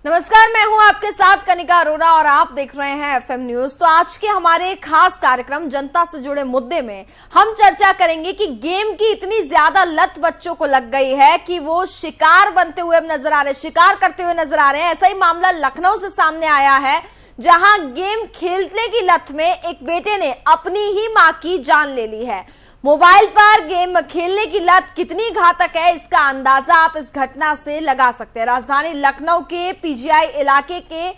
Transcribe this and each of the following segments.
नमस्कार, मैं हूं आपके साथ कनिका अरोड़ा और आप देख रहे हैं एफएम न्यूज। तो आज के हमारे खास कार्यक्रम जनता से जुड़े मुद्दे में हम चर्चा करेंगे कि गेम की इतनी ज्यादा लत बच्चों को लग गई है कि वो शिकार बनते हुए नजर आ रहे, शिकार करते हुए नजर आ रहे हैं। ऐसा ही मामला लखनऊ से सामने आया है, जहां गेम खेलने की लत में एक बेटे ने अपनी ही मां की जान ले ली है। मोबाइल पर गेम खेलने की लत कितनी घातक है, इसका अंदाजा आप इस घटना से लगा सकते हैं। राजधानी लखनऊ के पीजीआई इलाके के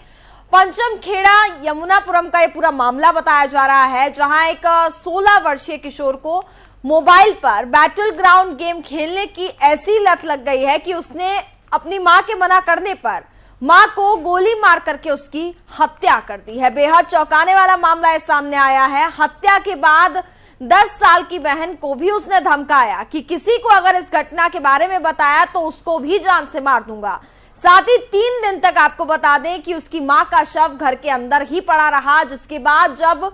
पंचम खेड़ा यमुनापुरम का ये पूरा मामला बताया जा रहा है, जहां एक 16 वर्षीय किशोर को मोबाइल पर बैटल ग्राउंड गेम खेलने की ऐसी लत लग गई है कि उसने अपनी मां के मना करने पर मां को गोली मार करके उसकी हत्या कर दी है। बेहद चौंकाने वाला मामला है, सामने आया है। हत्या के बाद 10 साल की बहन को भी उसने धमकाया कि किसी को अगर इस घटना के बारे में बताया तो उसको भी जान से मार दूंगा। साथ ही 3 दिन तक आपको बता दें कि उसकी मां का शव घर के अंदर ही पड़ा रहा, जिसके बाद जब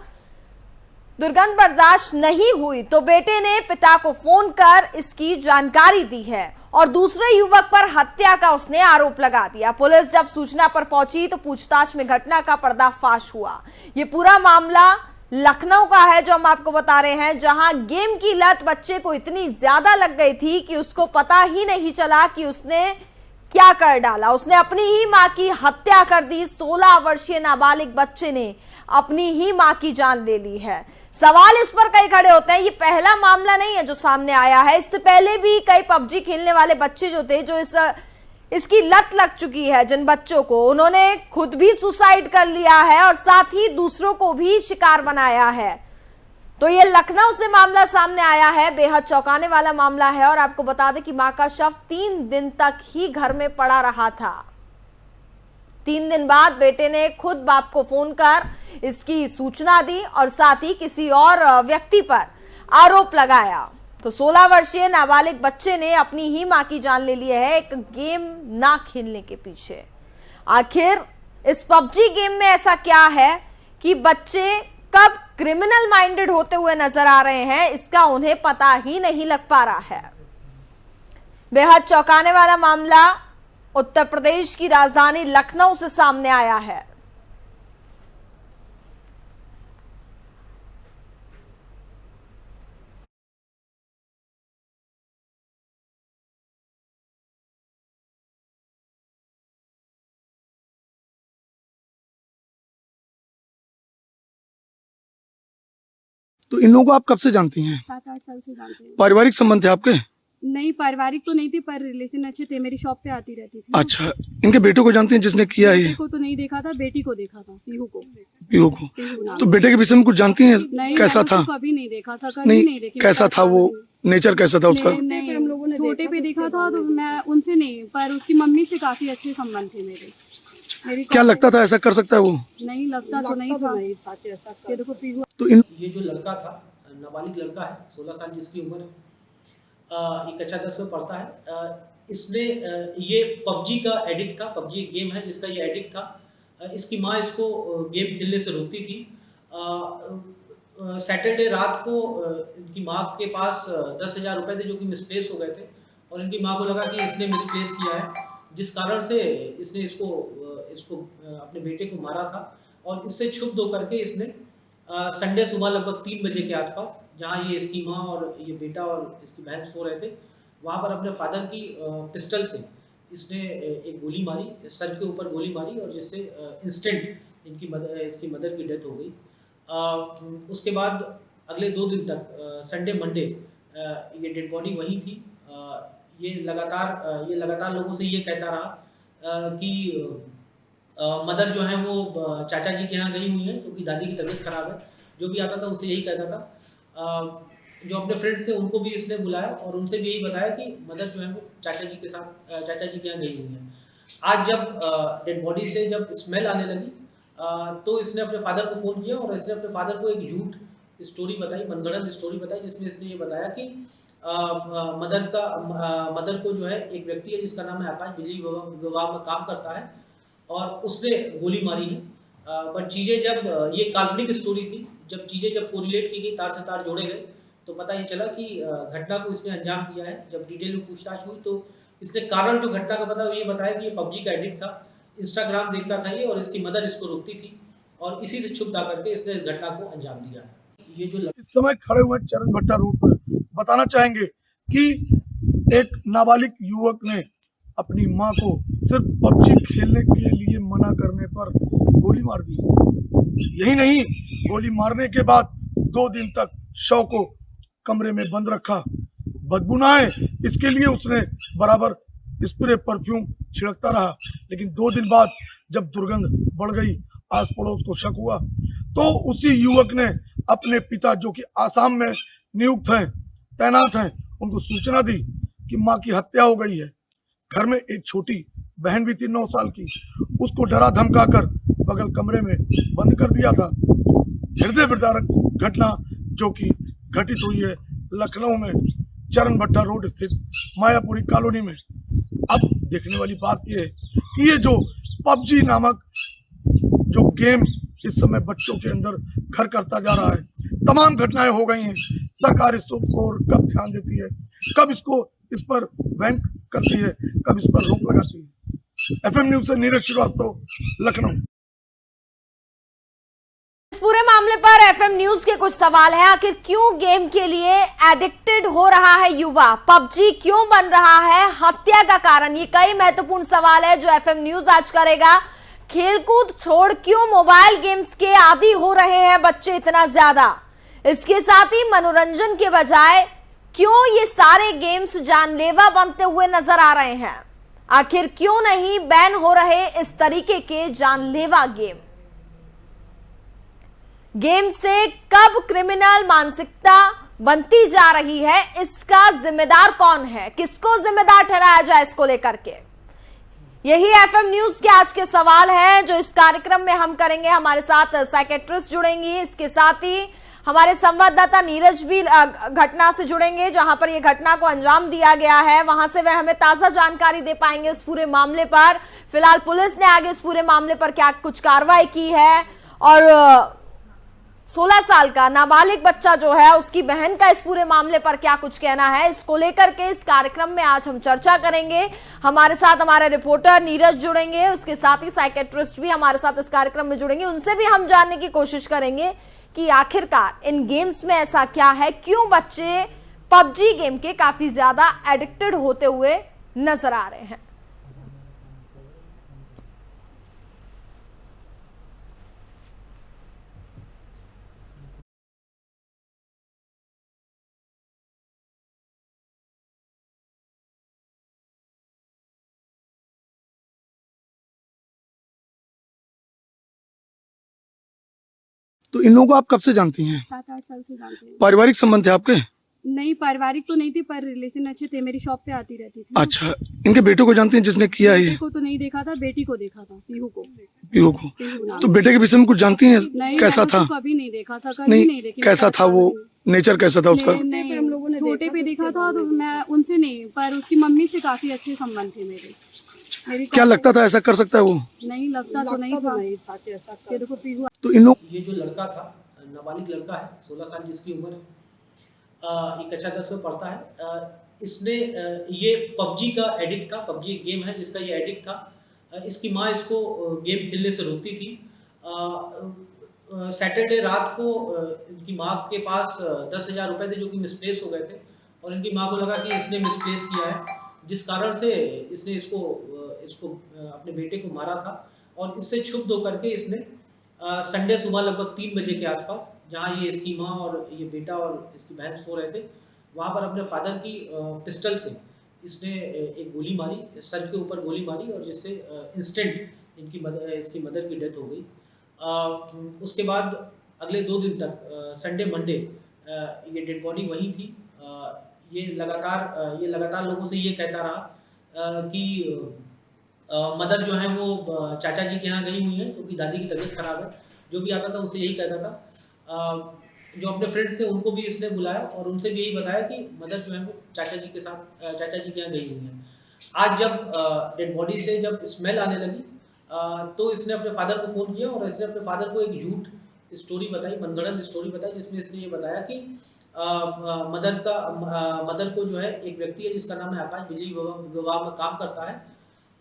दुर्गंध बर्दाश्त नहीं हुई तो बेटे ने पिता को फोन कर इसकी जानकारी दी है और दूसरे युवक पर हत्या का उसने आरोप लगा दिया। पुलिस जब सूचना पर पहुंची तो पूछताछ में घटना का पर्दाफाश हुआ। ये पूरा मामला लखनऊ का है जो हम आपको बता रहे हैं, जहां गेम की लत बच्चे को इतनी ज्यादा लग गई थी कि उसको पता ही नहीं चला कि उसने क्या कर डाला। उसने अपनी ही मां की हत्या कर दी। 16 वर्षीय नाबालिग बच्चे ने अपनी ही मां की जान ले ली है। सवाल इस पर कई खड़े होते हैं, ये पहला मामला नहीं है जो सामने आया है। इससे पहले भी कई पबजी खेलने वाले बच्चे जो थे, जो इसकी लत लग चुकी है जिन बच्चों को, उन्होंने खुद भी सुसाइड कर लिया है और साथ ही दूसरों को भी शिकार बनाया है। तो ये लखनऊ से मामला सामने आया है, बेहद चौंकाने वाला मामला है। और आपको बता दें कि मां का शव 3 दिन तक ही घर में पड़ा रहा था। 3 दिन बाद बेटे ने खुद बाप को फोन कर इसकी सूचना दी और साथ ही किसी और व्यक्ति पर आरोप लगाया। तो 16 वर्षीय नाबालिग बच्चे ने अपनी ही मां की जान ले ली है एक गेम ना खेलने के पीछे। आखिर इस पबजी गेम में ऐसा क्या है कि बच्चे कब क्रिमिनल माइंडेड होते हुए नजर आ रहे हैं, इसका उन्हें पता ही नहीं लग पा रहा है। बेहद चौंकाने वाला मामला उत्तर प्रदेश की राजधानी लखनऊ से सामने आया है। तो इन लोगों को आप कब से जानती हैं? 7-8 साल से जानते हैं। पारिवारिक संबंध थे आपके? नहीं, पारिवारिक तो नहीं थे पर रिलेशन अच्छे थे। मेरी शॉप पे आती रहती थी। अच्छा, इनके बेटे को जानती हैं जिसने किया बेटे ये? को तो नहीं देखा था, बेटी को देखा था, पीहू को। पीहू को। पीहू नाम तो बेटे के विषय में कुछ जानती हैं? नहीं, कैसा था? कभी नहीं देखा था, कभी नहीं देखी। कैसा था वो, नेचर कैसा था उसका? नहीं, हम लोगों ने छोटे पे देखा था तो मैं उनसे नहीं, पर उसकी मम्मी से काफी अच्छे संबंध थे मेरे। क्या लगता था ऐसा कर सकता है वो? नहीं लगता तो नहीं था। ये देखो पीहू। तो इन ये जो लड़का था, नाबालिग लड़का है, 16 साल जिसकी उम्र है, ये कक्षा 10 में पढ़ता है। इसने ये पबजी का एडिक्ट था। पबजी एक गेम है जिसका ये एडिक्ट था। इसकी माँ इसको गेम खेलने से रोकती थी। सैटरडे रात को इनकी माँ के पास 10,000 रुपये थे जो कि मिसप्लेस हो गए थे और इनकी माँ को लगा कि इसने मिसप्लेस किया है, जिस कारण से इसने इसको अपने बेटे को मारा था। और इससे क्षुब्ध होकर के इसने संडे सुबह लगभग 3 बजे के आसपास, जहाँ ये इसकी माँ और ये बेटा और इसकी बहन सो रहे थे, वहाँ पर अपने फादर की पिस्टल से इसने एक गोली मारी, सर के ऊपर गोली मारी और जिससे इंस्टेंट इसकी मदर की डेथ हो गई। उसके बाद अगले 2 दिन तक संडे मंडे ये डेड बॉडी वहीं थी। ये लगातार लोगों से ये कहता रहा कि मदर जो है वो चाचा जी के यहाँ गई हुई है क्योंकि दादी की तबीयत खराब है। जो भी आता था उसे यही कहता था। जो अपने फ्रेंड्स थे उनको भी इसने बुलाया और उनसे भी यही बताया कि मदर जो है वो चाचा जी के यहाँ गई हुई है। आज जब डेड बॉडी से जब स्मेल आने लगी तो इसने अपने फादर को फ़ोन किया और इसने अपने फादर को एक झूठ स्टोरी बताई, मनगढ़ंत स्टोरी बताई, जिसमें इसने ये बताया कि मदर को जो है एक व्यक्ति है जिसका नाम है आकाश, बिजली विभाग में काम करता है और उसने गोली मारी है। बट चीज़ें जब ये काल्पनिक स्टोरी थी, जब चीज़ें जब कोरिलेट की गई, तार से तार जोड़े गए तो पता ये चला कि घटना को इसने अंजाम दिया है। जब डिटेल में पूछताछ हुई तो इसने कारण जो घटना का पता ये बताया कि ये पबजी का एडिक्ट था। इंस्टाग्राम देखता था ये, और इसकी मदर इसको रोकती थी और इसी से क्षुब्ध आकर के इसने घटना को अंजाम दिया है। ये जो इस समय खड़े हुए चरण भट्टा रोड पर बताना चाहेंगे कि एक नाबालिग युवक ने अपनी मां को सिर्फ पबजी खेलने के लिए मना करने पर गोली मार दी। यही नहीं, गोली मारने के बाद 2 दिन तक शव को कमरे में बंद रखा। बदबू ना आए इसके लिए उसने बराबर स्प्रे परफ्यूम छिड़कता रहा, लेकिन 2 दिन बाद जब दुर्गंध बढ़ गई, आस पड़ोस को शक हुआ, तो उसी युवक ने अपने पिता जो कि आसाम में नियुक्त हैं, तैनात हैं, उनको सूचना दी कि मां की हत्या हो गई है। घर में एक छोटी बहन भी थी 9 साल की, उसको डरा धमका कर बगल कमरे में बंद कर दिया था। हृदय विदारक घटना जो कि घटित हुई है लखनऊ में चरण भट्टा रोड स्थित मायापुरी कॉलोनी में। अब देखने वाली बात यह है कि ये जो पबजी नामक जो गेम इस समय बच्चों के अंदर घर करता जा रहा है, तमाम घटनाएं हो गई हैं। सरकार इसको कब ध्यान देती है, कब इस पर बैन करती है, कब इस पर रोक लगाती है। एफएम न्यूज से नीरज श्रीवास्तव, लखनऊ। इस पूरे मामले पर एफएम न्यूज के कुछ सवाल हैं। आखिर क्यों गेम के लिए एडिक्टेड हो रहा है युवा, पबजी क्यों बन रहा है हत्या का कारण, ये कई महत्वपूर्ण सवाल है जो एफएम न्यूज आज करेगा। खेलकूद छोड़ क्यों मोबाइल गेम्स के आदी हो रहे हैं बच्चे इतना ज्यादा, इसके साथ ही मनोरंजन के बजाय क्यों ये सारे गेम्स जानलेवा बनते हुए नजर आ रहे हैं, आखिर क्यों नहीं बैन हो रहे इस तरीके के जानलेवा गेम से कब क्रिमिनल मानसिकता बनती जा रही है, इसका जिम्मेदार कौन है, किसको जिम्मेदार ठहराया जाए इसको लेकर के, यही एफएम न्यूज के आज के सवाल हैं जो इस कार्यक्रम में हम करेंगे। हमारे साथ साइकेट्रिस्ट जुड़ेंगी, इसके साथ ही हमारे संवाददाता नीरज भी घटना से जुड़ेंगे जहां पर यह घटना को अंजाम दिया गया है, वहां से वह हमें ताजा जानकारी दे पाएंगे इस पूरे मामले पर। फिलहाल पुलिस ने आगे इस पूरे मामले पर क्या कुछ कार्रवाई की है और 16 साल का नाबालिग बच्चा जो है उसकी बहन का इस पूरे मामले पर क्या कुछ कहना है, इसको लेकर के इस कार्यक्रम में आज हम चर्चा करेंगे। हमारे साथ हमारे रिपोर्टर नीरज जुड़ेंगे, उसके साथ ही साइकेट्रिस्ट भी हमारे साथ इस कार्यक्रम में जुड़ेंगे, उनसे भी हम जानने की कोशिश करेंगे कि आखिरकार इन गेम्स में ऐसा क्या है, क्यों बच्चे पबजी गेम के काफी ज्यादा एडिक्टेड होते हुए नजर आ रहे हैं। तो इन लोगों को आप कब से जानती हैं? 7-8 साल से जानते हैं। पारिवारिक संबंध थे आपके? नहीं, पारिवारिक तो नहीं थे पर रिलेशन अच्छे थे, मेरी शॉप पे आती रहती थी। अच्छा, इनके बेटे को जानती हैं जिसने किया है ये? बेटे को तो नहीं देखा था, बेटी को देखा था, पीहू को। पीहू को? पीहू नाम। तो बेटे के विषय में कुछ जानती हैं? नहीं, कैसा था? कभी नहीं देखा था, कभी नहीं देखी। कैसा था वो, नेचर कैसा था उसका? नहीं, हम लोगों ने छोटे पे देखा था तो मैं उनसे नहीं, पर उसकी मम्मी से काफी अच्छे संबंध थे मेरे। क्या लगता था ऐसा कर सकता है वो? नहीं लगता तो नहीं था। ये देखो पीहू। तो इन लोग, ये जो लड़का था, नाबालिग लड़का है, 16 साल जिसकी उम्र है, ये कक्षा 10 में पढ़ता है। इसने ये पबजी का एडिक्ट था, पबजी गेम है जिसका ये एडिक्ट था। इसकी माँ इसको गेम खेलने से रोकती थी। सैटरडे रात को इनकी माँ के पास 10,000 रुपये थे जो कि मिसप्लेस हो गए थे, और इनकी माँ को लगा कि इसने मिसप्लेस किया है, जिस कारण से इसने इसको अपने बेटे को मारा था। और इससे क्षुब्ध होकर के इसने संडे सुबह लगभग 3 बजे के आसपास, जहाँ ये इसकी माँ और ये बेटा और इसकी बहन सो रहे थे, वहाँ पर अपने फादर की पिस्टल से इसने एक गोली मारी, सर के ऊपर गोली मारी, और जिससे इंस्टेंट इसकी मदर की डेथ हो गई। उसके बाद अगले 2 दिन तक संडे मंडे ये डेड बॉडी वहीं थी। ये लगातार लोगों से ये कहता रहा कि मदर जो है वो चाचा जी के यहाँ गई हुई है क्योंकि दादी की तबीयत खराब है। जो भी आता था उसे यही कहता था। जो अपने फ्रेंड्स थे उनको भी इसने बुलाया और उनसे भी यही बताया कि मदर जो है वो चाचा जी के यहाँ गई हुई है। आज जब डेड बॉडी से जब स्मेल आने लगी तो इसने अपने फादर को फ़ोन किया और इसने अपने फादर को एक झूठ स्टोरी बताई, मनगढ़ंत स्टोरी बताई, जिसमें इसने ये बताया कि मदर को जो है एक व्यक्ति है जिसका नाम है आकाश, बिजली विभाग में काम करता है,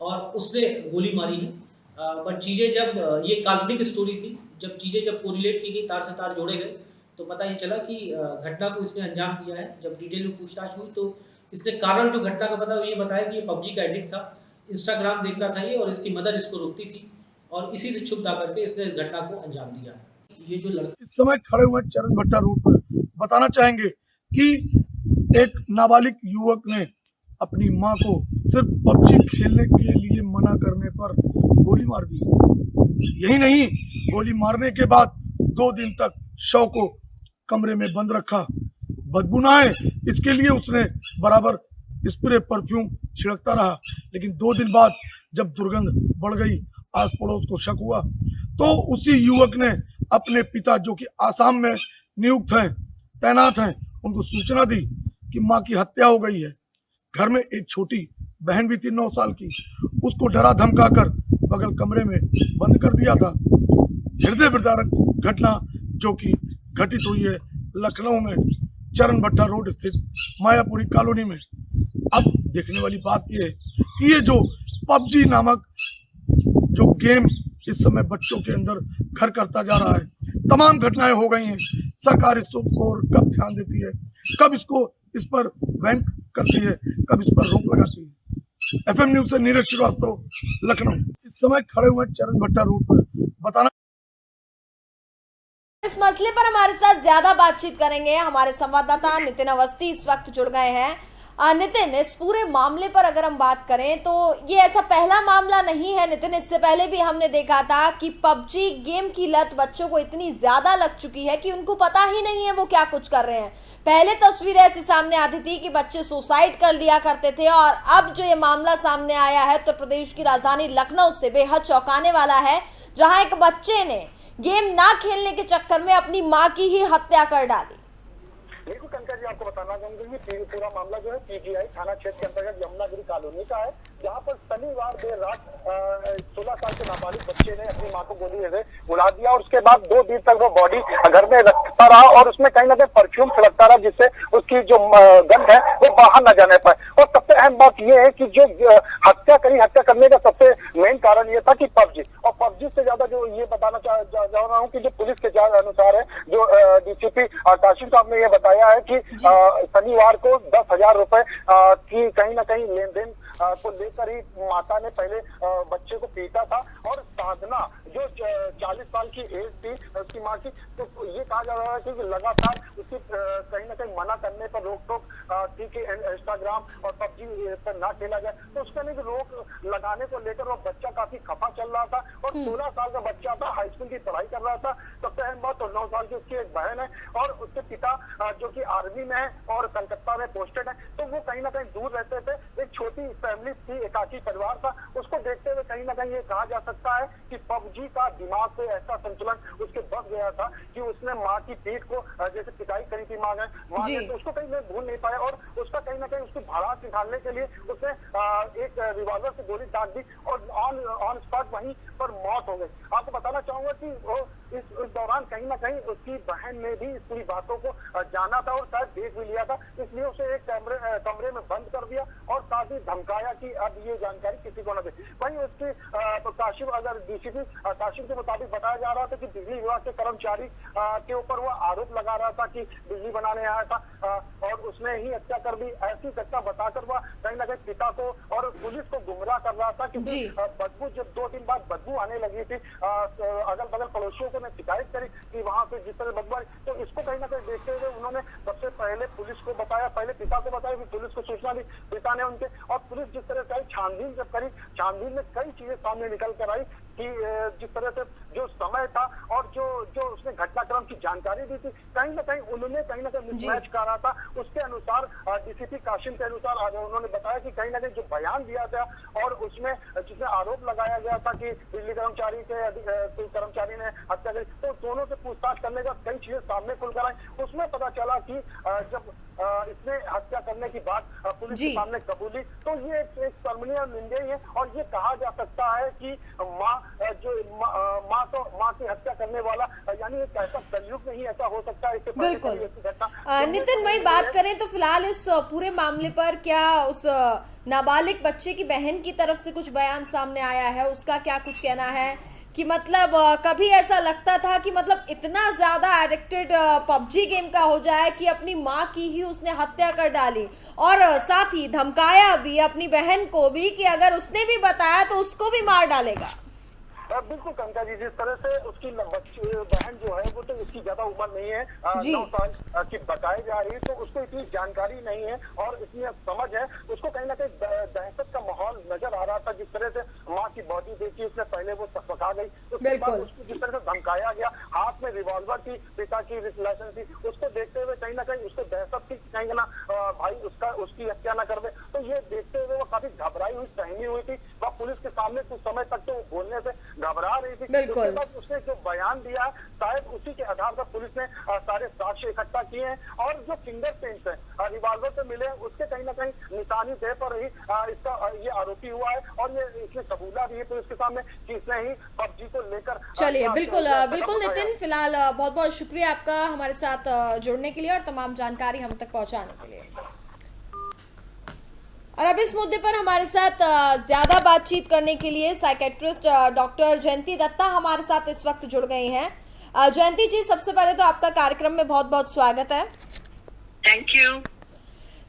और उसने गोली मारी है। बट चीज़ें जब ये काल्पनिक स्टोरी थी, जब चीज़ें जब कोरिलेट की गई, तार से तार जोड़े गए, तो पता ये चला कि घटना को इसने अंजाम दिया है। जब डिटेल में पूछताछ हुई तो इसने कारण जो घटना का पता ये बताया कि ये पबजी का एडिक्ट था, इंस्टाग्राम देखता था ये, और इसकी मदर इसको रोकती थी और इसी से क्षुब्ध आकर के इसने घटना को अंजाम दिया है। ये जो लड़का इस समय खड़े हुए चरण भट्टा रोड पर बताना चाहेंगे कि एक नाबालिग युवक ने अपनी मां को सिर्फ पबजी खेलने के लिए मना करने पर गोली मार दी। यही नहीं, गोली मारने के बाद 2 दिन तक शव को कमरे में बंद रखा। बदबू ना आए इसके लिए उसने बराबर स्प्रे परफ्यूम छिड़कता रहा, लेकिन 2 दिन बाद जब दुर्गंध बढ़ गई, आस पड़ोस को शक हुआ, तो उसी युवक ने अपने पिता जो कि आसाम में नियुक्त हैं, तैनात हैं, उनको सूचना दी कि मां की हत्या हो गई है। घर में एक छोटी बहन भी थी 9 साल की, उसको डरा धमका कर बगल कमरे में बंद कर दिया था। हृदय विदारक घटना जो कि घटित हुई है लखनऊ में चरण भट्टा रोड स्थित मायापुरी कॉलोनी में। अब देखने वाली बात यह है कि ये जो पबजी नामक जो गेम इस समय बच्चों के अंदर घर करता जा रहा है, तमाम घटनाएं हो गई हैं। सरकार इसको कब ध्यान देती है, कब इस पर बैन करती है, कब इस पर रोक लगाती है। FM न्यूज से नीरज श्रीवास्तव, लखनऊ। इस समय खड़े हुए चरण भट्टा रोड पर बताना। इस मसले पर हमारे साथ ज्यादा बातचीत करेंगे हमारे संवाददाता नितिन अवस्थी इस वक्त जुड़ गए हैं। नितिन, इस पूरे मामले पर अगर हम बात करें तो ये ऐसा पहला मामला नहीं है नितिन, इससे पहले भी हमने देखा था कि पबजी गेम की लत बच्चों को इतनी ज्यादा लग चुकी है कि उनको पता ही नहीं है वो क्या कुछ कर रहे हैं। पहले तस्वीरें ऐसी सामने आती थी कि बच्चे सुसाइड कर लिया करते थे, और अब जो ये मामला सामने आया है उत्तर प्रदेश की राजधानी लखनऊ से बेहद चौंकाने वाला है, जहां एक बच्चे ने गेम ना खेलने के चक्कर में अपनी मां की ही हत्या कर डाली। बिल्कुल कंकर जी, आपको बताना चाहूंगी कि पूरा मामला जो है PGI थाना क्षेत्र के अंतर्गत यमुनागिरी कॉलोनी का है, जहां पर शनिवार देर रात 16 साल के नाबालिग बच्चे ने अपनी मां को गोली से उड़ा दिया, और उसके बाद 2 दिन तक वो बॉडी घर में रखता रहा और उसमें कहीं ना कहीं परफ्यूम छिड़कता रहा, जिससे उसकी जो गंध है वो बाहर न जाने पाए। और सबसे अहम बात यह है कि जो हत्या करने का सबसे मेन कारण ये था कि पबजी, और पबजी से ज्यादा जो ये बताना चाह रहा हूँ कि जो पुलिस के अनुसार है, जो DCP काशिम साहब ने ये बताया है कि शनिवार को 10,000 रुपए की कहीं ना कहीं लेन देन को लेकर ही माता ने पहले बच्चे को पीटा था, और साधना जो 40 साल की एज थी उसकी मां की, तो ये कहा जा रहा है कि लगातार उसकी कहीं ना कहीं मना करने पर रोक टोक थी कि इंस्टाग्राम और पबजी पर ना खेला जाए, तो उसका नहीं रोक लगाने को लेकर वो बच्चा काफी खफा चल रहा था। और 16 साल का बच्चा था, हाई स्कूल की पढ़ाई कर रहा था। सबसे अहम बात, 9 साल की उसकी एक बहन है और उसके पिता जो कि आर्मी में है और कलकत्ता में पोस्टेड है, तो वो कहीं ना कहीं दूर रहते थे। एक छोटी फैमिली थी, एकाकी परिवार था, उसको देखते हुए कहीं ना कहीं ये कहा जा सकता है कि पबजी का दिमाग पे ऐसा संतुलन उसके बस गया था कि उसने माँ की पीठ को जैसे पिटाई करी थी माँ ने, तो उसको कहीं भूल नहीं पाया, और उसका कहीं ना कहीं उसकी भड़ास निकालने के लिए उसने एक रिवॉल्वर से गोली दाग दी और ऑन स्पॉट वहीं पर मौत हो गई। आपको बताना चाहूंगा कि वो इस दौरान कहीं ना कहीं उसकी बहन ने भी इस पूरी बातों को जाना था और शायद देख भी लिया था, इसलिए उसे एक कमरे में बंद कर दिया और साथ ही धमकाया कि अब ये जानकारी किसी को न दे। वहीं उसकी काशिम, अगर DCP काशिम के मुताबिक बताया जा रहा था कि बिजली विभाग के कर्मचारी के ऊपर वो आरोप लगा रहा था कि बिजली बनाने आया था और उसने ही हत्या कर दी। ऐसी घटना बताकर वह कहीं ना कहीं पिता को और पुलिस को गुमराह कर रहा था, क्योंकि बदबू जब 2 दिन बाद बदबू आने लगी थी, अगल बगल पड़ोसियों को ने शिकायत करी कि वहां से जिस तरह बदबू, तो इसको कहीं ना कहीं देखते हुए उन्होंने सबसे पहले पुलिस को बताया, पहले पिता को बताया, फिर पुलिस को सूचना दी पिता ने उनके, और पुलिस जिस तरह से छानबीन जब करी, छानबीन में कई चीजें सामने निकल कर आई कि जिस तरह से जो समय था और जो उसने घटनाक्रम की जानकारी दी थी, कहीं ना कहीं उन्होंने कहीं ना कहीं मिसमैच कर रहा था। उसके अनुसार DCP काशिम के अनुसार उन्होंने बताया कि कहीं ना कहीं जो बयान दिया था और उसमें जिसमें आरोप लगाया गया था कि बिजली कर्मचारी ने हत्या करी, तो दोनों से पूछताछ करने का कई चीजें सामने खुलकर आई। उसमें पता चला कि जब इसने हत्या करने की बात पुलिस जी। के सामने कबूली। तो ये एक शर्मनीय और निंदनीय है, और ये कहा जा सकता है कि माँ की हत्या करने वाला यानी एक ऐसा कलयुग नहीं ऐसा हो सकता है। इससे पहले बिल्कुल। कभी ऐसी घटना नितिन, वही बात करें तो फिलहाल इस पूरे मामले पर क्या उस नाबालिग बच्चे की बहन की तरफ से कुछ बयान सामने आया है? उसका क्या कुछ कहना है कि मतलब कभी ऐसा लगता था कि मतलब इतना ज्यादा एडिक्टेड पबजी गेम का हो जाए कि अपनी माँ की ही उसने हत्या कर डाली, और साथ ही धमकाया भी अपनी बहन को भी कि अगर उसने भी बताया तो उसको भी मार डालेगा। बिल्कुल कंका जी, जिस तरह से उसकी बहन जो है वो तो इसकी ज्यादा उम्र नहीं है, 9 साल की बताई जा रही है, तो उसको इतनी जानकारी नहीं है और इतनी समझ है। उसको कहीं ना कहीं दहशत का माहौल नजर आ रहा था। जिस तरह से माँ की बॉडी देखी उसने पहले वो सकपका गई, उसके बाद उसको जिस तरह से धमकाया गया, हाथ में रिवॉल्वर थी, पिता की लाइसेंस थी, उसको देखते हुए कहीं ना कहीं उसको दहशत थी कहीं ना भाई उसकी हत्या न कर दे। तो ये देखते हुए वो काफी घबराई हुई, सहमी हुई थी। वह पुलिस के सामने कुछ समय तक तो बोलने से घबरा रही थी। उसके बाद उसने जो बयान दिया शायद उसी के आधार पर पुलिस ने सारे साक्ष्य इकट्ठा किए हैं, और जो फिंगरप्रिंट्स है रिवॉल्वर पे मिले उसके कहीं ना कहीं निशानी दे पर ही इसका ये आरोपी हुआ है, और ये इसने कबूला भी है पुलिस के सामने कि इसने ही पबजी को लेकर। चलिए, बिल्कुल बिल्कुल नितिन, फिलहाल बहुत बहुत शुक्रिया आपका हमारे साथ जुड़ने के लिए और तमाम जानकारी हम तक पहुंचाने के लिए। और अब इस मुद्दे पर हमारे साथ ज्यादा बातचीत करने के लिए साइकेट्रिस्ट डॉक्टर जयंती दत्ता हमारे साथ इस वक्त जुड़ गई हैं। जयंती जी, सबसे पहले तो आपका कार्यक्रम में बहुत बहुत स्वागत है। Thank you.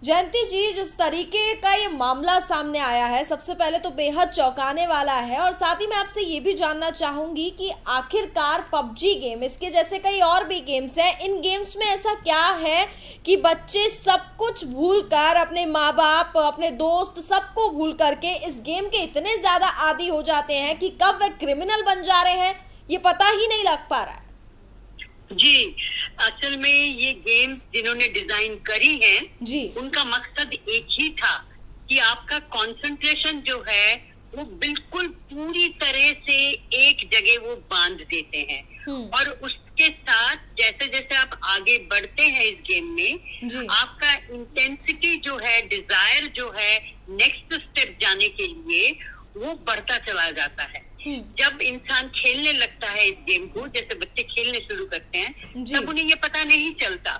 जयंती जी, जिस तरीके का ये मामला सामने आया है, सबसे पहले तो बेहद चौंकाने वाला है, और साथ ही मैं आपसे ये भी जानना चाहूंगी कि आखिरकार पबजी गेम, इसके जैसे कई और भी गेम्स हैं, इन गेम्स में ऐसा क्या है कि बच्चे सब कुछ भूलकर, अपने माँ बाप, अपने दोस्त, सबको भूल करके इस गेम के इतने ज्यादा आदी हो जाते हैं कि कब वे क्रिमिनल बन जा रहे हैं ये पता ही नहीं लग पा रहा है। जी, असल में ये गेम जिन्होंने डिजाइन करी है जी, उनका मकसद एक ही था कि आपका कंसंट्रेशन जो है वो बिल्कुल पूरी तरह से एक जगह वो बांध देते हैं, और उसके साथ जैसे जैसे आप आगे बढ़ते हैं इस गेम में आपका इंटेंसिटी जो है, डिजायर जो है नेक्स्ट स्टेप जाने के लिए वो बढ़ता चला जाता है। जब इंसान खेलने लगता है इस गेम को, जैसे बच्चे खेलने शुरू करते हैं, तब उन्हें ये पता नहीं चलता।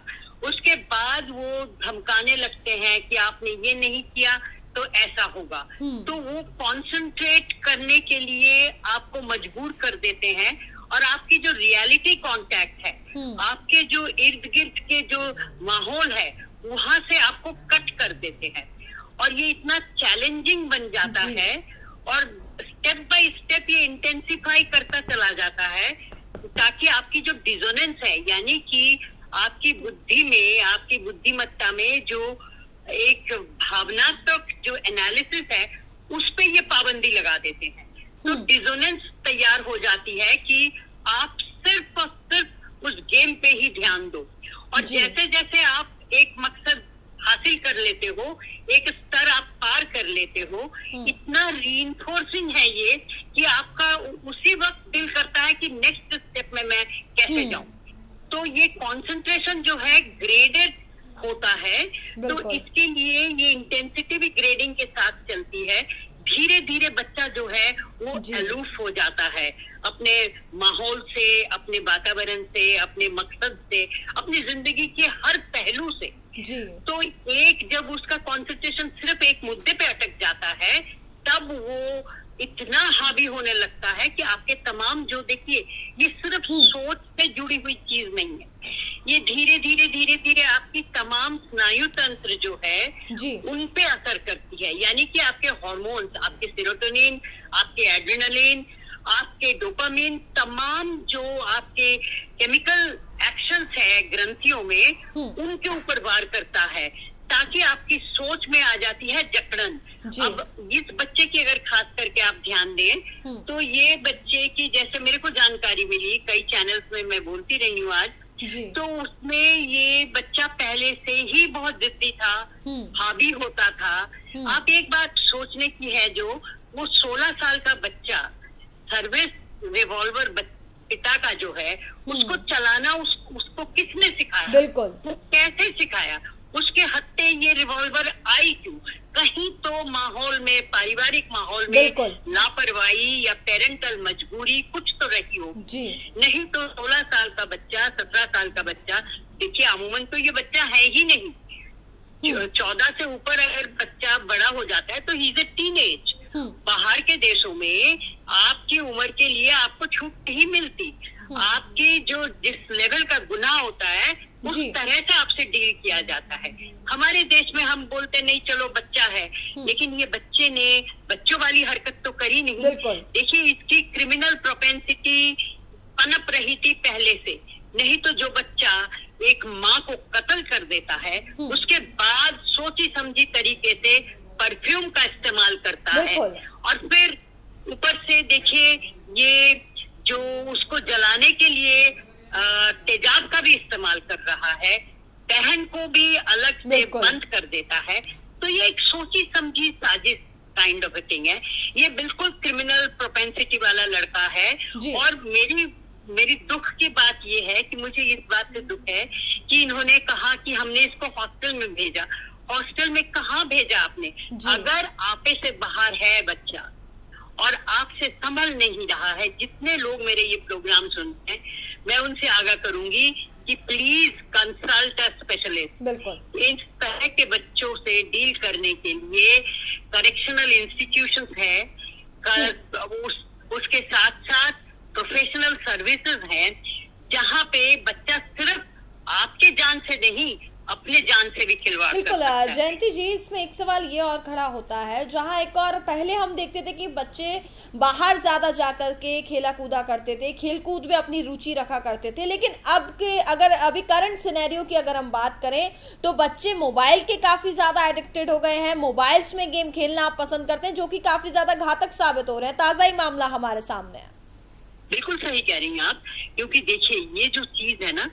उसके बाद वो धमकाने लगते हैं कि आपने ये नहीं किया तो ऐसा होगा, तो वो कंसंट्रेट करने के लिए आपको मजबूर कर देते हैं, और आपकी जो रियलिटी कांटेक्ट है, आपके जो इर्द गिर्द के जो माहौल है वहां से आपको कट कर देते हैं, और ये इतना चैलेंजिंग बन जाता है, और स्टेप बाय स्टेप ये इंटेंसिफाई करता चला जाता है, ताकि आपकी जो डिसोनेंस है, यानी कि आपकी बुद्धि में, आपकी बुद्धिमत्ता में जो एक भावनात्मक जो एनालिसिस है उस पे ये पाबंदी लगा देते हैं। तो डिसोनेंस तैयार हो जाती है कि आप सिर्फ और सिर्फ उस गेम पे ही ध्यान दो, और जैसे जैसे आप एक मकसद हासिल कर लेते हो, एक स्तर आप पार कर लेते हो, इतना रीइंफोर्सिंग है ये कि आपका उसी वक्त दिल करता है कि नेक्स्ट स्टेप में मैं कैसे जाऊं। तो ये कंसंट्रेशन जो है ग्रेडेड होता है, तो इसके लिए ये इंटेंसिटी भी ग्रेडिंग के साथ चलती है। धीरे धीरे बच्चा जो है वो अलूफ हो जाता है अपने माहौल से, अपने वातावरण से, अपने मकसद से, अपनी जिंदगी के हर पहलू से। तो एक जब उसका कंसंट्रेशन सिर्फ एक मुद्दे पे अटक जाता है, तब वो इतना हावी होने लगता है कि आपके तमाम जो, देखिए ये सिर्फ सोच से जुड़ी हुई चीज नहीं है, ये धीरे धीरे धीरे धीरे आपकी तमाम स्नायु तंत्र जो है उन पे असर करती है। यानी कि आपके हार्मोन्स, आपके सेरोटोनिन, आपके एड्रेनलिन, आपके डोपामिन, तमाम जो आपके केमिकल एक्शंस है ग्रंथियों में, उनके ऊपर वार करता है, ताकि आपकी सोच में आ जाती है जकड़न। अब इस बच्चे की अगर खास करके आप ध्यान दें तो ये बच्चे की, जैसे मेरे को जानकारी मिली कई चैनल्स में, मैं बोलती रही हूँ आज, तो उसमें ये बच्चा पहले से ही बहुत जिद्दी था, हावी होता था। आप एक बात सोचने की है, जो वो 16 साल का बच्चा सर्विस रिवॉल्वर पिता का जो है उसको चलाना उसको किसने सिखाया, बिल्कुल, वो कैसे सिखाया, उसके हत्ते ये रिवॉल्वर आई क्यों? कहीं तो माहौल में, पारिवारिक माहौल में बिल्कुल। लापरवाही या पेरेंटल मजबूरी कुछ तो रही हो। जी। नहीं तो 16 साल का बच्चा, 17 साल का बच्चा, देखिए अमूमन तो ये बच्चा है ही नहीं। 14 से ऊपर अगर बच्चा बड़ा हो जाता है तो ही इज ए टीनेज। बाहर के देशों में आपकी उम्र के लिए आपको छूट नहीं मिलती। आपके जो जिस लेवल का गुनाह होता है उस जी। तरह से आपसे डील किया जाता है। हमारे देश में हम बोलते नहीं चलो बच्चा है, लेकिन ये बच्चे ने बच्चों वाली हरकत तो करी नहीं। बिल्कुल। देखिए इसकी क्रिमिनल प्रोपेंसिटी पनप रही थी पहले से। नहीं तो जो बच्चा एक माँ को कत्ल कर देता है उसके बाद सोची समझी तरीके से परफ्यूम का इस्तेमाल करता है, बिल्कुल। और फिर ऊपर से देखिए ये जो उसको जलाने के लिए तेजाब का भी इस्तेमाल कर रहा है, बहन को भी अलग से बिल्कुल। बंद कर देता है। तो ये एक सोची समझी साजिश काइंड ऑफ थिंग है। ये बिल्कुल क्रिमिनल प्रोपेंसिटी वाला लड़का है। जी। और मेरी दुख की बात ये है कि मुझे इस बात से दुख है कि इन्होंने कहा कि हमने इसको हॉस्टल में भेजा। हॉस्टल में कहाँ भेजा आपने? अगर आपे से बाहर है बच्चा और आपसे संभल नहीं रहा है, जितने लोग मेरे ये प्रोग्राम सुनते हैं, मैं उनसे आगाह करूंगी कि प्लीज कंसल्ट अ स्पेशलिस्ट। बिल्कुल। इन तरह के बच्चों से डील करने के लिए करेक्शनल इंस्टीट्यूशंस है, उसके साथ साथ प्रोफेशनल सर्विसेज हैं, जहाँ पे बच्चा सिर्फ आपके जान से नहीं अपने जान से भी खिलवाड़ बिल्कुल। कर सकता है। जयंती जी, इसमें एक सवाल ये और खड़ा होता है, जहां एक और पहले हम देखते थे कि बच्चे बाहर ज्यादा जाकर के खेला कूदा करते थे, खेल कूद में अपनी रुचि रखा करते थे, लेकिन अब के अगर अभी करंट सिनेरियो की अगर हम बात करें तो बच्चे मोबाइल के काफी ज्यादा एडिक्टेड हो गए हैं। मोबाइल्स में गेम खेलना आप पसंद करते हैं, जो कि काफी ज्यादा घातक साबित हो रहे हैं। ताजा ही मामला हमारे सामने है। बिल्कुल सही कह रही हैं आप, क्योंकि देखिए ये जो चीज है ना,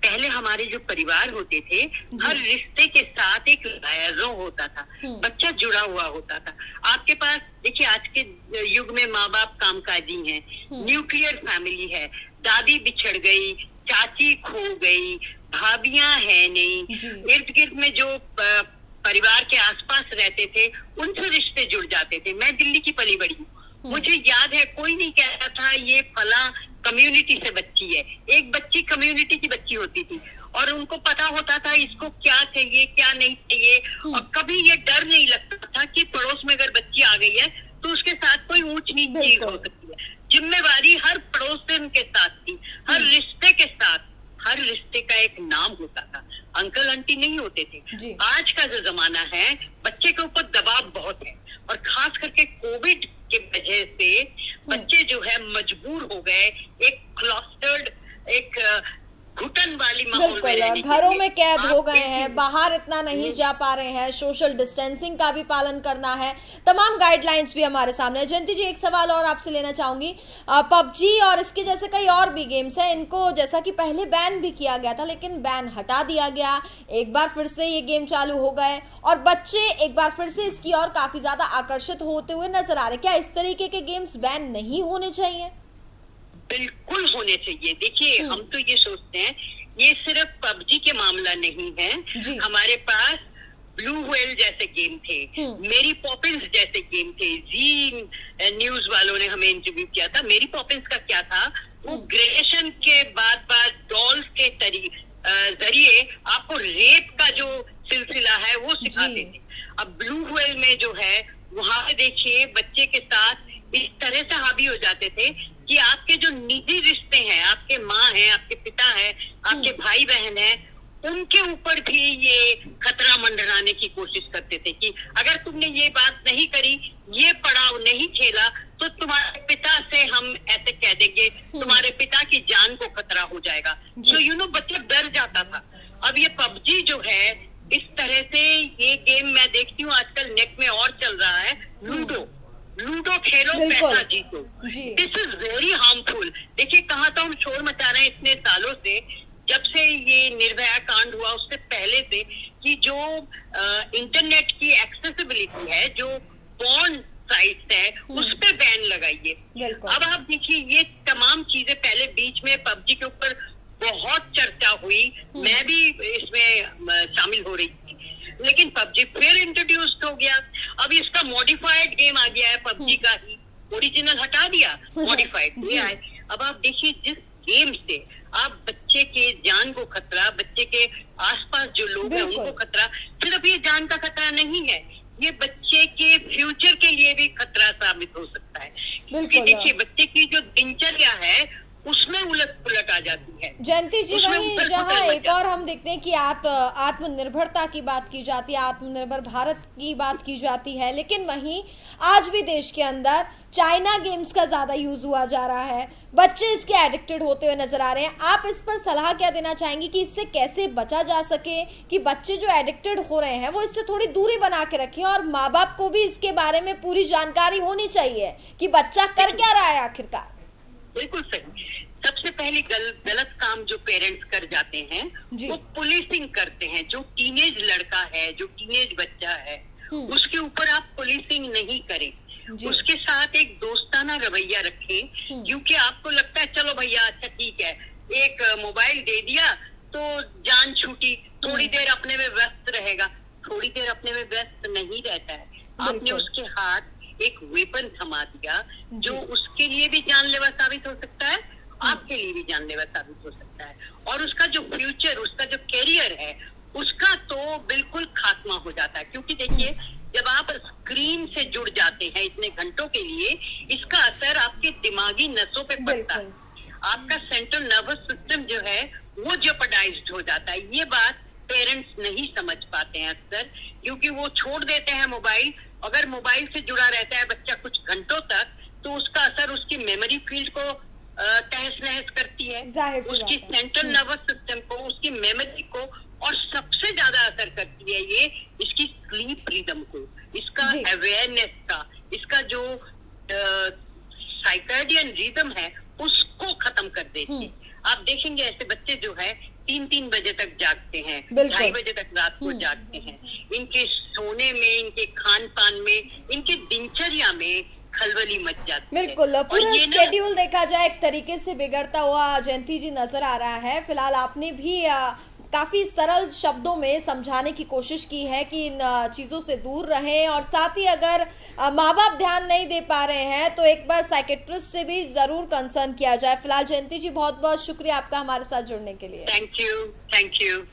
पहले हमारे जो परिवार होते थे, हर रिश्ते के साथ एक लायजो होता था, बच्चा जुड़ा हुआ होता था। आपके पास देखिए आज के युग में माँ बाप कामकाजी हैं, न्यूक्लियर फैमिली है, दादी बिछड़ गई, चाची खो गई, भाभियां है नहीं, इर्द गिर्द में जो परिवार के आसपास रहते थे उनसे रिश्ते जुड़ जाते थे। मैं दिल्ली की पली बड़ी हूँ, मुझे याद है कोई नहीं कहता था ये फला कम्युनिटी से बच्ची है। एक बच्ची कम्युनिटी की बच्ची होती थी और उनको पता होता था इसको क्या चाहिए क्या नहीं चाहिए, और कभी ये डर नहीं लगता था कि पड़ोस में अगर बच्ची आ गई है तो उसके साथ कोई ऊंच नीच चीज हो सकती है। जिम्मेवारी हर पड़ोसन के साथ थी, हर रिश्ते के साथ। हर रिश्ते का एक नाम होता था, अंकल आंटी नहीं होते थे। आज का जो जमाना है, बच्चे के ऊपर दबाव बहुत है, और खास करके कोविड के वजह से बच्चे जो है मजबूर हो गए एक क्लस्टर्ड, एक घुटन वाली माहौल में रहने बिल्कुल। घरों में कैद हो गए देखिए, हैं, बाहर इतना नहीं जा पा रहे हैं, सोशल डिस्टेंसिंग का भी पालन करना है, तमाम गाइडलाइंस भी हमारे सामने है। जयंती जी, एक सवाल और आपसे लेना चाहूंगी। पबजी और इसके जैसे कई और भी गेम्स हैं, इनको जैसा कि पहले बैन भी किया गया था, लेकिन बैन हटा दिया गया, एक बार फिर से ये गेम चालू हो गए और बच्चे एक बार फिर से इसकी और काफी ज्यादा आकर्षित होते हुए नजर आ रहे। क्या इस तरीके के गेम्स बैन नहीं होने चाहिए? बिल्कुल होने चाहिए। देखिए हम तो ये सोचते हैं ये सिर्फ पबजी के मामला नहीं है, हमारे पास ब्लू व्हेल जैसे गेम थे, मेरी पॉपिंस जैसे गेम थे। जी न्यूज वालों ने हमें इंटरव्यू किया था। मेरी पॉपिंस का क्या था, वो ग्रेजुएशन के बाद डॉल्स के जरिए आपको रेप का जो सिलसिला है वो सिखाते थे। अब ब्लू व्हेल में जो है वहां पे देखिए बच्चे के साथ इस तरह से हावी हो जाते थे कि आपके जो निजी रिश्ते हैं, आपके माँ हैं, आपके पिता हैं, आपके भाई बहन हैं, उनके ऊपर भी ये खतरा मंडराने की कोशिश करते थे कि अगर तुमने ये बात नहीं करी, ये पड़ाव नहीं खेला, तो तुम्हारे पिता से हम ऐसे कह देंगे, तुम्हारे पिता की जान को खतरा हो जाएगा। तो बच्चा डर जाता था। अब ये पबजी जो है, इस तरह से ये गेम मैं देखती हूँ आजकल नेट में और चल रहा है, लूडो खेलो पैसा जीतो। This is very harmful. देखिए कहाँ तो हम शोर मचा रहे हैं इतने सालों से, जब से ये निर्भया कांड हुआ उससे पहले से, कि जो इंटरनेट की एक्सेसिबिलिटी है, जो पॉर्न साइट्स है, उस पे बैन लगाइए। अब आप देखिए ये तमाम चीजें, पहले बीच में पबजी के ऊपर बहुत चर्चा हुई, मैं भी इसमें शामिल हो रही थी, हो गया। अब इसका मॉडिफाइड गेम आ गया है पबजी का ही, ओरिजिनल हटा दिया, मॉडिफाइड ये है। अब आप देखिए जिस गेम से आप बच्चे के जान को खतरा, बच्चे के आसपास जो लोग हैं उनको खतरा, सिर्फ ये जान का खतरा नहीं है, ये बच्चे के फ्यूचर के लिए भी खतरा साबित हो सकता है। क्योंकि देखिए बच्चे की जो दिनचर्या है उसमें उलट पुलट आ जाती है। जयंती जी, वहीं जहां एक और हम देखते हैं कि आत्मनिर्भरता की बात की जाती है, आत्मनिर्भर भारत की बात की जाती है, लेकिन वहीं आज भी देश के अंदर चाइना गेम्स का ज्यादा यूज हुआ जा रहा है, बच्चे इसके एडिक्टेड होते हुए नजर आ रहे हैं। आप इस पर सलाह क्या देना चाहेंगे कि इससे कैसे बचा जा सके, कि बच्चे जो एडिक्टेड हो रहे हैं वो इससे थोड़ी दूरी बना के रखें, और माँ बाप को भी इसके बारे में पूरी जानकारी होनी चाहिए कि बच्चा कर क्या रहा है आखिरकार। बिल्कुल सही। सबसे पहले गलत काम जो पेरेंट्स कर जाते हैं वो पुलिसिंग करते हैं। जो टीनेज लड़का है, जो टीनेज बच्चा है, उसके ऊपर आप पुलिसिंग नहीं करें, उसके साथ एक दोस्ताना रवैया रखें। क्योंकि आपको लगता है चलो भैया अच्छा ठीक है, एक मोबाइल दे दिया तो जान छूटी, थोड़ी देर अपने में व्यस्त रहेगा, थोड़ी देर अपने में व्यस्त नहीं रहता है। आपने उसके हाथ एक वेपन थमा दिया जो उसके लिए भी जानलेवा साबित हो सकता है, आपके लिए भी जानलेवा साबित हो सकता है, और उसका जो फ्यूचर, उसका जो कैरियर है उसका तो बिल्कुल खात्मा हो जाता है। क्योंकि देखिए जब आप स्क्रीन से जुड़ जाते हैं इतने घंटों के लिए, इसका असर आपके दिमागी नसों पे पड़ता है, आपका सेंट्रल नर्वस सिस्टम जो है वो जेपरडाइज्ड हो जाता है। ये बात पेरेंट्स नहीं समझ पाते हैं अक्सर, क्योंकि वो छोड़ देते हैं मोबाइल। अगर मोबाइल से जुड़ा रहता है बच्चा कुछ घंटों तक, तो उसका असर उसकी मेमोरी फील्ड को तहस नहस करती है, उसकी सेंट्रल नर्वस सिस्टम को, उसकी मेमोरी को, और सबसे ज्यादा असर करती है ये इसकी स्लीप रिदम को, इसका अवेयरनेस का, इसका जो साइकार्डियन रिदम है उसको खत्म कर देती है। आप देखेंगे ऐसे बच्चे जो है 3-3 बजे तक जागते हैं, 2:30 बजे तक रात को जागते हैं। इनके सोने में, इनके खान पान में, इनके दिनचर्या में खलबली मच जाती है। बिल्कुल, पूरा शेड्यूल देखा जाए एक तरीके से बिगड़ता हुआ जयंती जी नजर आ रहा है। फिलहाल आपने भी काफी सरल शब्दों में समझाने की कोशिश की है कि इन चीजों से दूर रहें, और साथ ही अगर माँ बाप ध्यान नहीं दे पा रहे हैं तो एक बार साइकेट्रिस्ट से भी जरूर कंसर्न किया जाए। फिलहाल जयंती जी बहुत बहुत शुक्रिया आपका हमारे साथ जुड़ने के लिए। Thank you.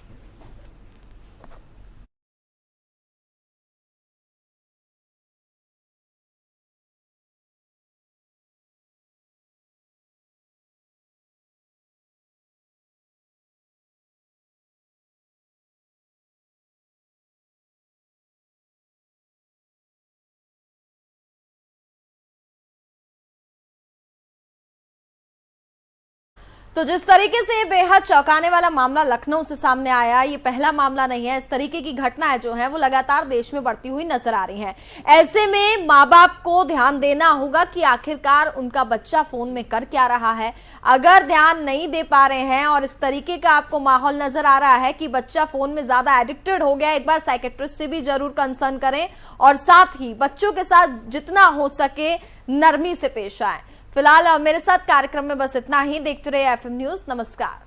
तो जिस तरीके से ये बेहद चौंकाने वाला मामला लखनऊ से सामने आया, ये पहला मामला नहीं है। इस तरीके की घटनाएं जो हैं वो लगातार देश में बढ़ती हुई नजर आ रही हैं। ऐसे में माँ बाप को ध्यान देना होगा कि आखिरकार उनका बच्चा फोन में कर क्या रहा है। अगर ध्यान नहीं दे पा रहे हैं और इस तरीके का आपको माहौल नजर आ रहा है कि बच्चा फोन में ज्यादा एडिक्टेड हो गया, एक बार साइकेट्रिस्ट से भी जरूर कंसर्न करें, और साथ ही बच्चों के साथ जितना हो सके नरमी से पेश आए। फिलहाल मेरे साथ कार्यक्रम में बस इतना ही। देखते रहिए FM न्यूज। नमस्कार।